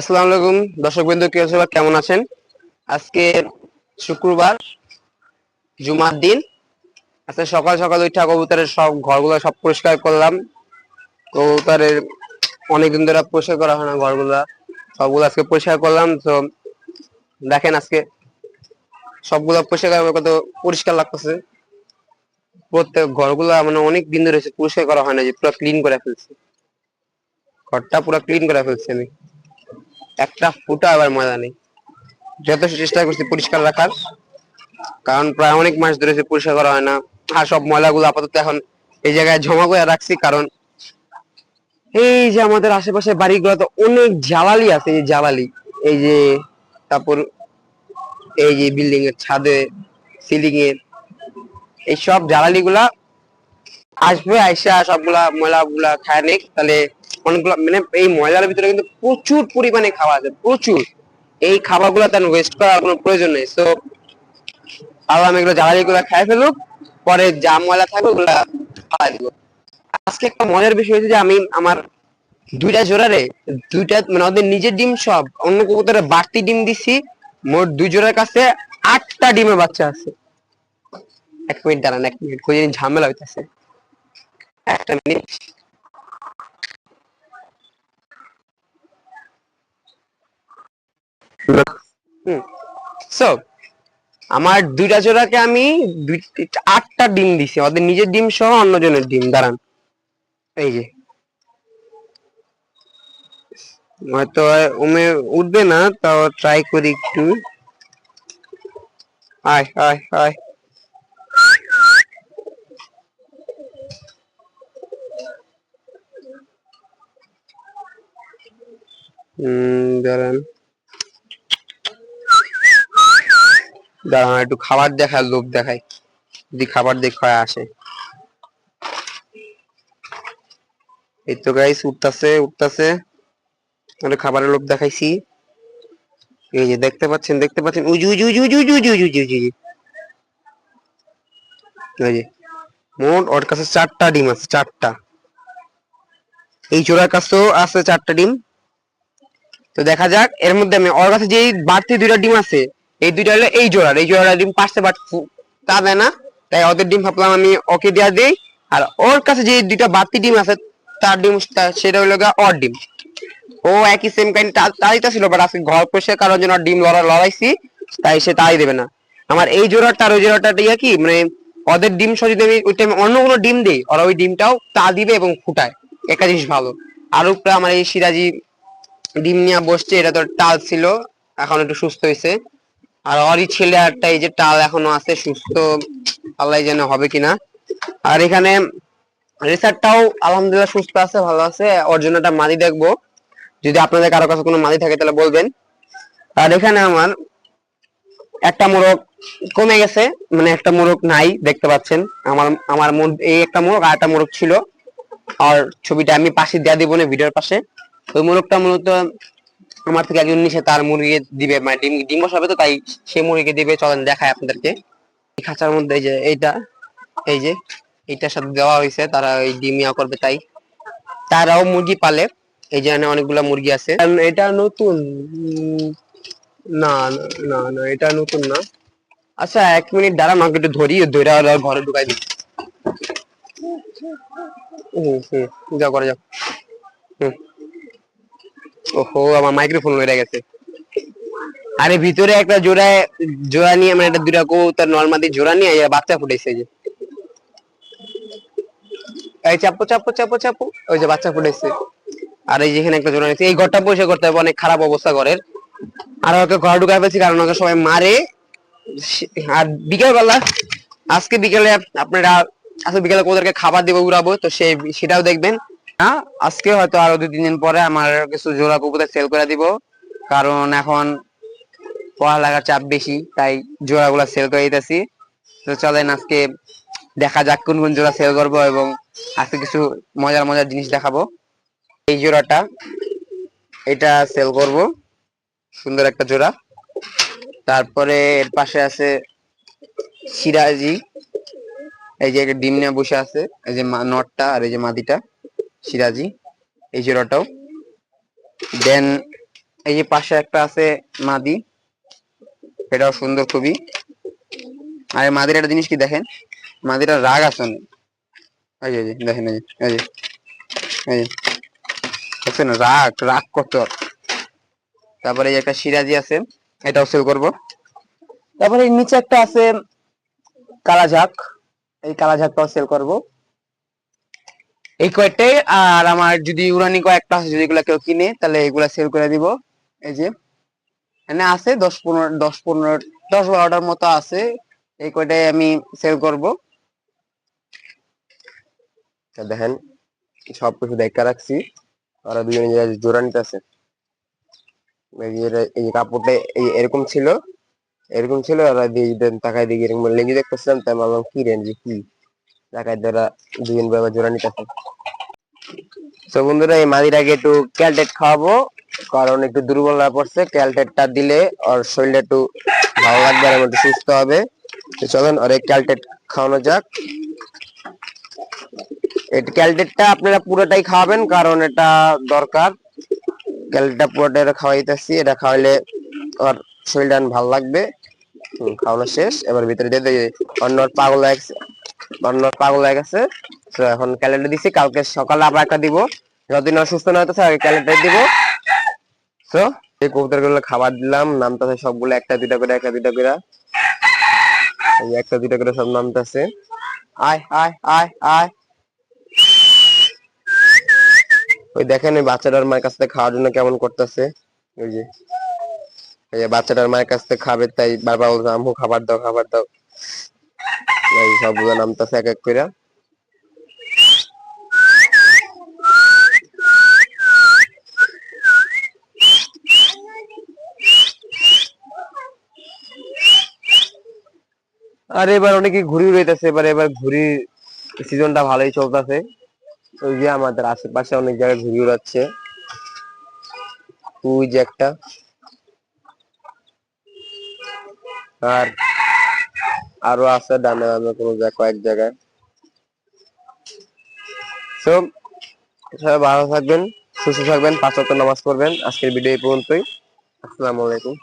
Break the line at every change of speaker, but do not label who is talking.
আসসালামু আলাইকুম দর্শক বিন্দু, কি অবস্থা, কেমন আছেন? আজকে শুক্রবার, জুমার দিন। আজকে সকাল সকাল উঠা কবুতরের সব ঘরগুলো সব পরিষ্কার করলাম। কবুতরের অনেকদিন ধরে পরিষ্কার করা হয় না ঘরগুলা, সবগুলো আজকে পরিষ্কার করলাম। তো দেখেন আজকে সবগুলো পরিষ্কার করার কত পরিষ্কার লাগতেছে। প্রত্যেক ঘরগুলা মানে অনেক দিন ধরে পরিষ্কার করা হয় না, যে পুরো ক্লিন করে ফেলছি, ঘরটা পুরো ক্লিন করে ফেলছি আমি, একটা ফুটা আবার ময়লা নেই। যথেষ্ট চেষ্টা করছি পরিষ্কার রাখার, কারণ প্রায় অনেক মাস ধরে পরিষ্কার করা হয় না। আর সব ময়লাগুলো আপাতত এখন এই জায়গায় জমা করে রাখছি, কারণ এই যে আমাদের আশেপাশে বাড়িগুলোতে অনেক জ্বালালি আছে, এই জ্বালালি, এই যে তারপর এই যে বিল্ডিং এর ছাদে, সিলিং এর এই সব জ্বালালি গুলা আসবে, আইসা সবগুলা ময়লা গুলা খায় নেই, তাহলে অনেকগুলা মানে এই ময়লার ভিতরে কিন্তু প্রচুর পরিমাণে খাবার আছে, প্রচুর। এই খাবার গুলা তেমন ওয়েস্ট করার কোনো প্রয়োজন নেই। তো ভাবলাম এগুলো জ্বালানি গুলা খাই ফেলুক, পরে যা ময়লা থাকবে ওগুলা ফালাই দিব। আজকে একটা মজার বিষয় হয়েছে যে আমি আমার দুইটা জোড়ারে, দুইটা মানে ওদের নিজের ডিম সব, অন্য কবুতরের বাড়তি ডিম দিছি। মোট দুই জোড়ার কাছে 8টা ডিমের বাচ্চা আছে। 1 মিনিট দাঁড়ান, 1 মিনিট, কই জানি ঝামেলা হইতেছে, একটা মিনিট। সো আমার দুইটা জোড়াকে আমি 8টা ডিম দিছি, ওদের নিজের ডিম সহ অন্যজনের ডিম। দাঁড়ান, এই যে হয়তো ওমে উঠবে না, তাও ট্রাই করি একটু। আয় আয় আয়, দাঁড়ান দাঁড়ান, একটু খাবার দেখায়, লোভ দেখায়, যদি খাবার দেখায় আসে। এই তো গাইস, উঠতাছে উঠতাছে, মানে খাবারের লোভ দেখাইছি। এই যে দেখতে পাচ্ছেন, দেখতে পাচ্ছেন, উজু উজু উজু উজু উজু উজু উজু উজু উজু। এই যে মোট ওর কাছে 4টা ডিম আছে, 4টা। এই জোড়ার কাছেও আছে 4টা ডিম। তো দেখা যাক, এর মধ্যে আমি ওর কাছে যে বাড়তি দুইটা ডিম আছে, এই দুইটা হলো এই জোড়ার, এই জোড়ার ডিম পারছে, বাট তা দেয় না। তাই ওদের ডিম ভাবলাম আমি ওকে দেওয়া দিই। আর ওর কাছে যে দুইটা বাড়তি ডিম আছে, তার ডিম সেটা হলো ওর ডিম। ও একই সেম কাইন্ড তাইটা ছিল, বাট আজকে ঘর পরিষ্কার করার জন্য ডিম লড়াইছি, তাই সে তাই দেবে না। আমার এই জোড়াটা আর ওই জোড়াটা দিয়ে কি মানে, ওদের ডিম সহ যদি আমি ওই টাইমে অন্য কোনো ডিম দিই, ওরা ওই ডিমটাও তা দিবে এবং ফুটায়। একটা জিনিস ভালো। আর উপরে আমার এই সিরাজি ডিম নিয়ে বসছে, এটা তো টাল ছিল, এখন একটু সুস্থ হয়েছে। আর ওরই ছেলে একটা, এই যে টাল এখনো আছে সুস্থ, আল্লাহ জানে হবে কিনা। আর এখানে রেসারটাও আলহামদুলিল্লাহ সুস্থ আছে, ভালো আছে। ওর জন্য একটা মাদি দেখবো, যদি আপনাদের কারো কাছে কোনো মাদি থাকে তাহলে বলবেন। আর এখানে আমার একটা মোরগ কমে গেছে, মানে একটা মোরগ নাই, দেখতে পাচ্ছেন। আমার আমার এই একটা মোরগ আর একটা মোরগ ছিল, আর ছবিটা আমি পাশে দেওয়া দিব না, ভিডিওর পাশে। ওই মোরগটা মূলত আমার থেকে একজন নিচে তার মুরগি দিবে, মানে ডিম ডিম বসাবে, তো তাই সে মুরগি দিবে। চলেন দেখায় আপনাদেরকে। এই খাঁচার মধ্যে এই যে এইটা, এই যে এইটার সাথে দেওয়া হয়েছে, তারা এই ডিম ইয়া করবে, তাই তারাও মুরগি পালে। এই যে এখানে অনেকগুলা মুরগি আছে। এটা নতুন, না না না না, এটা নতুন না। আচ্ছা 1 মিনিট দাঁড়ান, আমাকে একটু ধরি, ধরে আর ঘরে ঢুকাই দিই। যাও করে যাও। হুম। ওহো, আমার মাইক্রোফোন লড়ে গেছে। আরে ভিতরে একটা জোড়া নিয়ে, মানে একটা দুটা কবুতর নর্মালি জোড়া নিয়ে বাচ্চা ফুটাইছে, যে এই চাপো চাপো চাপো চাপো, ওই যে বাচ্চা ফুটাইছে। আর এই যেখানে একটা জোড়া নিয়েছে, এই ঘরটা পরিষ্কার করতে হবে, অনেক খারাপ অবস্থা ঘরের। আর ওকে ঘর ঢুকাই ফেলছি, কারণ ওকে সবাই মারে। আর বিকেল বেলা, আজকে বিকেলে আপনারা, আজকে বিকেলে ওদেরকে খাবার দিব, উড়াবো, তো সেটাও দেখবেন। হ্যাঁ, আজকে হয়তো আরো 2-3 দিন পরে আমার কিছু জোড়া কবুতর সেল করে দিব, কারণ এখন পড়ালেখার চাপ বেশি, তাই জোড়াগুলা সেল করে দিতেছি। তো চলেন আজকে দেখা যাক কোন কোন জোড়া সেল করবো, এবং আজকে কিছু মজার মজার জিনিস দেখাবো। এই জোড়াটা, এটা সেল করব, সুন্দর একটা জোড়া। তারপরে এর পাশে আছে সিরাজি, এই যে একটা ডিম নিয়ে বসে আছে, এই যে নটটা আর এই যে মাদিটা সিরাজি, এই জোড়াটাও। দেন এই যে পাশে একটা আছে মাদি, এটাও সুন্দর খুবই। আর এই মাদির একটা জিনিস কি দেখেন, মাদিরা রাগ আছে অনেক। এই যে দেখেন, এই যে দেখছেন, রাগ রাগ কত। তারপরে এই একটা সিরাজি আছে, এটাও সেল করব। তারপরে এই নিচে একটা আছে কালাঝাক, এই কালাঝাকটাও সেল করব। এই কয়েকটাই। আর আমার যদি উড়ানি কয়েকটা আছে, যদি এগুলা কেউ কিনে তাহলে এগুলা সেল করে দিব। এই যে এখানে আছে 10-12টার মতো আছে, এই কয়টাই আমি সেল করব। দেখেন সবকিছু দেখা রাখছি, ওরা দুজনে জোড়া নিতেছে। এই কাপড়টা এরকম ছিল, ওরা তাকায় দিকে এরকম লেগে দেখতেছিলাম, তাই ভাবলাম কি রেঞ্জ কি তাকায়, ওরা দুজন বাবা জোড়া নিতেছে। তো বন্ধুরা, এই মাদির আগে একটু ক্যালটেট খাওয়াবো, কারণ একটু দুর্বল হয়ে পড়ছে। ক্যালটেটটা দিলে ওর শরীরটা একটু ভালো লাগবে, আর একটু সুস্থ হবে। তো চলেন ওর ক্যালটেট খাওয়ানো যাক। এই ক্যালটেটটা আপনারা পুরোটাই খাওয়াবেন, কারণ এটা দরকার। ক্যালটেটটা পুরোটাই খাওয়াইতেছি, এটা খাওয়াইলে ওর শরীরটা ভালো লাগবে। খাওয়ানো শেষ, এবার ভিতরে দিয়ে দিই। অন্য পাগল হয়ে গেছে। তো এখন ক্যালেন্ডার দিছি, কালকে সকালে আবার একটা দিব। যতদিন অসুস্থ না হতেছে আগে ক্যালেন্ডার দিব। তো এই কবুতর গুলো খাবার দিলাম, নামতেছে সবগুলো একটা দুইটা করে, একটা দুইটা করে সব নামতেছে। আয় আয় আয় আয়। ওই দেখেন ওই বাচ্চাটার মায়ের কাছ থেকে খাওয়ার জন্য কেমন করতেছে। ওই যে বাচ্চাটার মায়ের কাছ থেকে খাবে, তাই বারবার বলছে আম্মু খাবার দাও, খাবার দাও। এই সবগুলো নামতেছে এক এক করে। আর এবার অনেকে ঘুরি উড়াইতেছে, এবার ঘুরির সিজনটা ভালোই চলতেছে। ওই যে আমাদের আশেপাশে অনেক জায়গায় ঘুরি উড়াচ্ছে। ওই যে একটা, আর আরো আছে ডানে বামে কোনো কয়েক জায়গায়। তো সবাই ভালো থাকবেন, সুস্থ থাকবেন, 5 ওয়াক্ত নামাজ পড়বেন। আজকের ভিডিও এই পর্যন্তই। আসসালামু আলাইকুম।